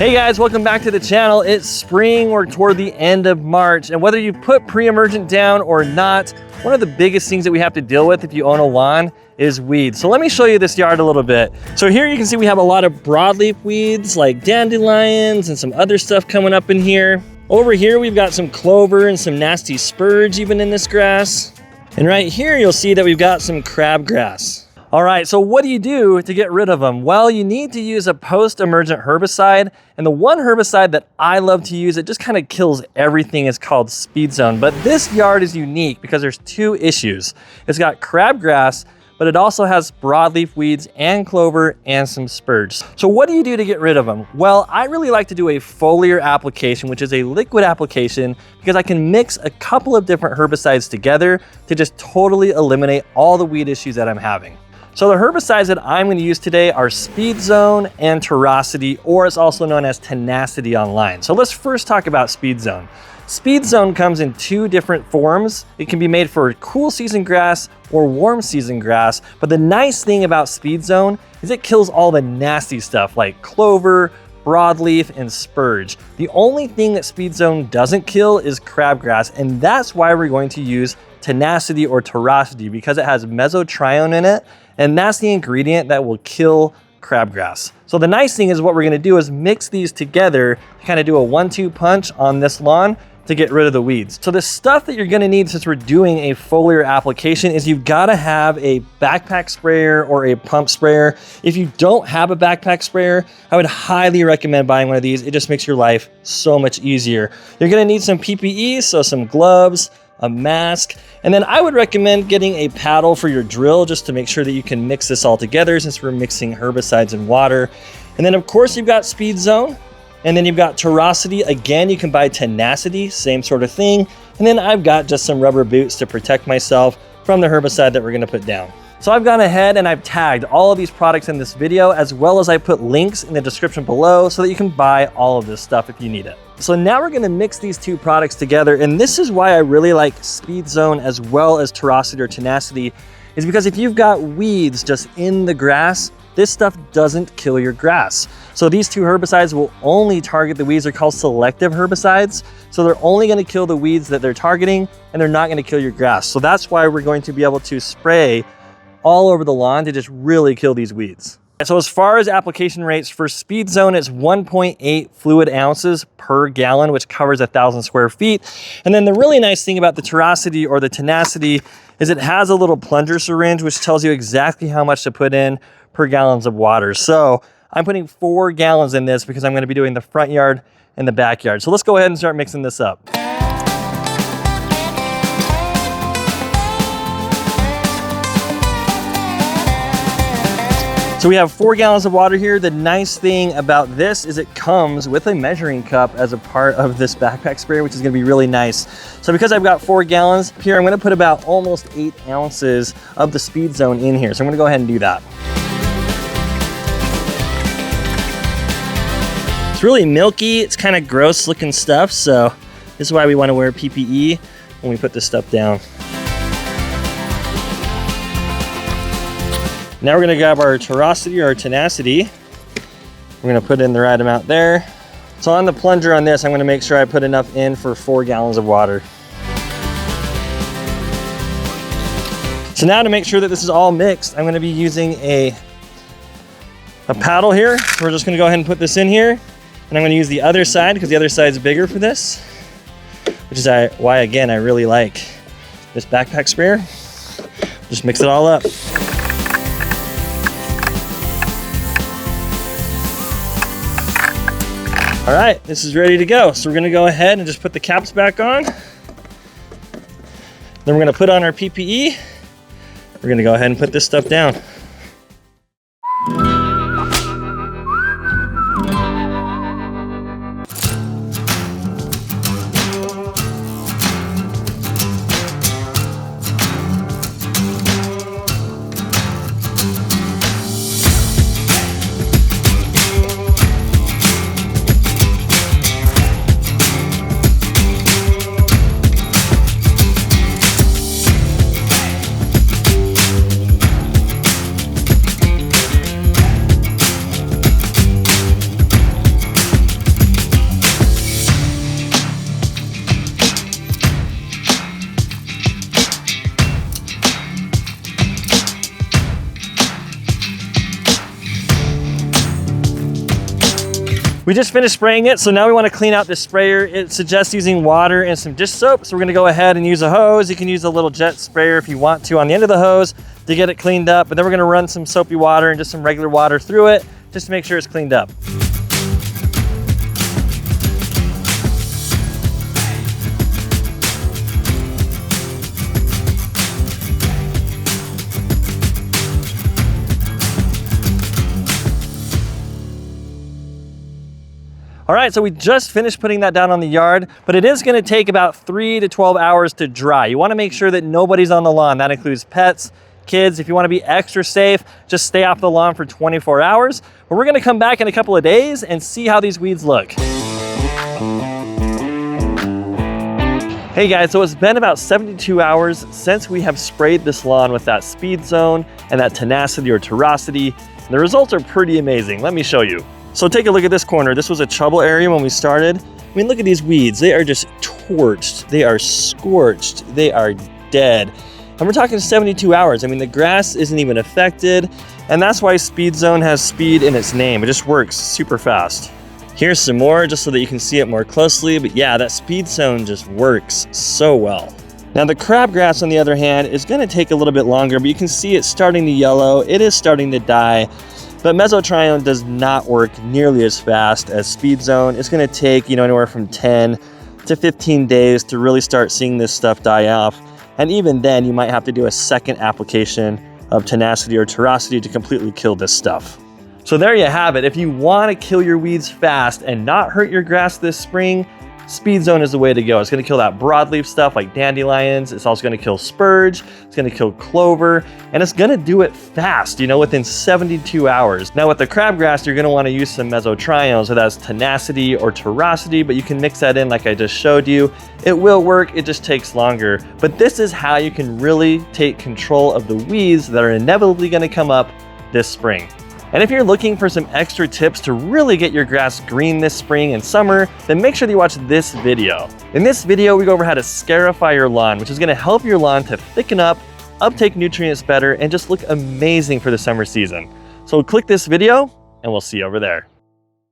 Hey guys, welcome back to the channel. It's spring, we're toward the end of March, and whether you put pre-emergent down or not, one of the biggest things that we have to deal with if you own a lawn is weeds. So let me show you this yard a little bit. So here you can see we have a lot of broadleaf weeds like dandelions and some other stuff coming up in here. Over here we've got some clover and some nasty spurge even in this grass. And right here you'll see that we've got some crabgrass. All right, so what do you do to get rid of them? Well, you need to use a post-emergent herbicide, and the one herbicide that I love to use, it just kind of kills everything, is called SpeedZone. But this yard is unique because there's two issues. It's got crabgrass, but it also has broadleaf weeds and clover and some spurge. So what do you do to get rid of them? Well, I really like to do a foliar application, which is a liquid application, because I can mix a couple of different herbicides together to just totally eliminate all the weed issues that I'm having. So the herbicides that I'm going to use today are SpeedZone and Torocity, or it's also known as Tenacity online. So let's first talk about SpeedZone. SpeedZone comes in two different forms. It can be made for cool season grass or warm season grass, but the nice thing about SpeedZone is it kills all the nasty stuff like clover, broadleaf, and spurge. The only thing that SpeedZone doesn't kill is crabgrass, and that's why we're going to use Tenacity or Torocity, because it has mesotrione in it, and that's the ingredient that will kill crabgrass. So the nice thing is what we're gonna do is mix these together to kind of do a 1-2 punch on this lawn to get rid of the weeds. So the stuff that you're gonna need since we're doing a foliar application is you've gotta have a backpack sprayer or a pump sprayer. If you don't have a backpack sprayer, I would highly recommend buying one of these. It just makes your life so much easier. You're gonna need some PPE, so some gloves, a mask, and then I would recommend getting a paddle for your drill just to make sure that you can mix this all together since we're mixing herbicides and water. And then of course you've got SpeedZone, and then you've got Torocity. Again, you can buy Tenacity, same sort of thing. And then I've got just some rubber boots to protect myself from the herbicide that we're gonna put down. So I've gone ahead and I've tagged all of these products in this video, as well as I put links in the description below so that you can buy all of this stuff if you need it. So now we're gonna mix these two products together, and this is why I really like SpeedZone as well as Torocity or Tenacity, is because if you've got weeds just in the grass, this stuff doesn't kill your grass. So these two herbicides will only target the weeds. They're called selective herbicides. So they're only gonna kill the weeds that they're targeting, and they're not gonna kill your grass. So that's why we're going to be able to spray all over the lawn to just really kill these weeds. So as far as application rates for SpeedZone, it's 1.8 fluid ounces per gallon, which covers 1,000 square feet. And then the really nice thing about the Torocity or the Tenacity is it has a little plunger syringe, which tells you exactly how much to put in per gallons of water. So I'm putting 4 gallons in this because I'm gonna be doing the front yard and the backyard. So let's go ahead and start mixing this up. So we have 4 gallons of water here. The nice thing about this is it comes with a measuring cup as a part of this backpack sprayer, which is gonna be really nice. So because I've got 4 gallons here, I'm gonna put about almost 8 ounces of the SpeedZone in here. So I'm gonna go ahead and do that. It's really milky, it's kind of gross looking stuff. So this is why we wanna wear PPE when we put this stuff down. Now we're gonna grab our Torocity or Tenacity. We're gonna put in the right amount there. So on the plunger on this, I'm gonna make sure I put enough in for 4 gallons of water. So now to make sure that this is all mixed, I'm gonna be using a paddle here. So we're just gonna go ahead and put this in here. And I'm gonna use the other side because the other side's bigger for this, which is why, again, I really like this backpack sprayer. Just mix it all up. All right, this is ready to go. So we're gonna go ahead and just put the caps back on. Then we're gonna put on our PPE. We're gonna go ahead and put this stuff down. We just finished spraying it, so now we want to clean out this sprayer. It suggests using water and some dish soap, so we're going to go ahead and use a hose. You can use a little jet sprayer if you want to on the end of the hose to get it cleaned up, but then we're going to run some soapy water and just some regular water through it just to make sure it's cleaned up. All right, so we just finished putting that down on the yard, but it is gonna take about 3 to 12 hours to dry. You wanna make sure that nobody's on the lawn. That includes pets, kids. If you wanna be extra safe, just stay off the lawn for 24 hours. But we're gonna come back in a couple of days and see how these weeds look. Hey guys, so it's been about 72 hours since we have sprayed this lawn with that SpeedZone and that Tenacity or Torocity. The results are pretty amazing. Let me show you. So take a look at this corner. This was a trouble area when we started. I mean, look at these weeds. They are just torched. They are scorched. They are dead. And we're talking 72 hours. I mean, the grass isn't even affected. And that's why SpeedZone has speed in its name. It just works super fast. Here's some more just so that you can see it more closely. But yeah, that SpeedZone just works so well. Now the crabgrass, on the other hand, is gonna take a little bit longer, but you can see it's starting to yellow. It is starting to die. But mesotrione does not work nearly as fast as SpeedZone. It's gonna take, anywhere from 10 to 15 days to really start seeing this stuff die off. And even then, you might have to do a second application of Tenacity or Torocity to completely kill this stuff. So there you have it. If you wanna kill your weeds fast and not hurt your grass this spring, SpeedZone is the way to go. It's gonna kill that broadleaf stuff like dandelions. It's also gonna kill spurge. It's gonna kill clover, and it's gonna do it fast, within 72 hours. Now with the crabgrass, you're gonna wanna use some mesotrione, so that's Tenacity or Torocity, but you can mix that in like I just showed you. It will work, it just takes longer. But this is how you can really take control of the weeds that are inevitably gonna come up this spring. And if you're looking for some extra tips to really get your grass green this spring and summer, then make sure that you watch this video. In this video, we go over how to scarify your lawn, which is gonna help your lawn to thicken up, uptake nutrients better, and just look amazing for the summer season. So click this video, and we'll see you over there.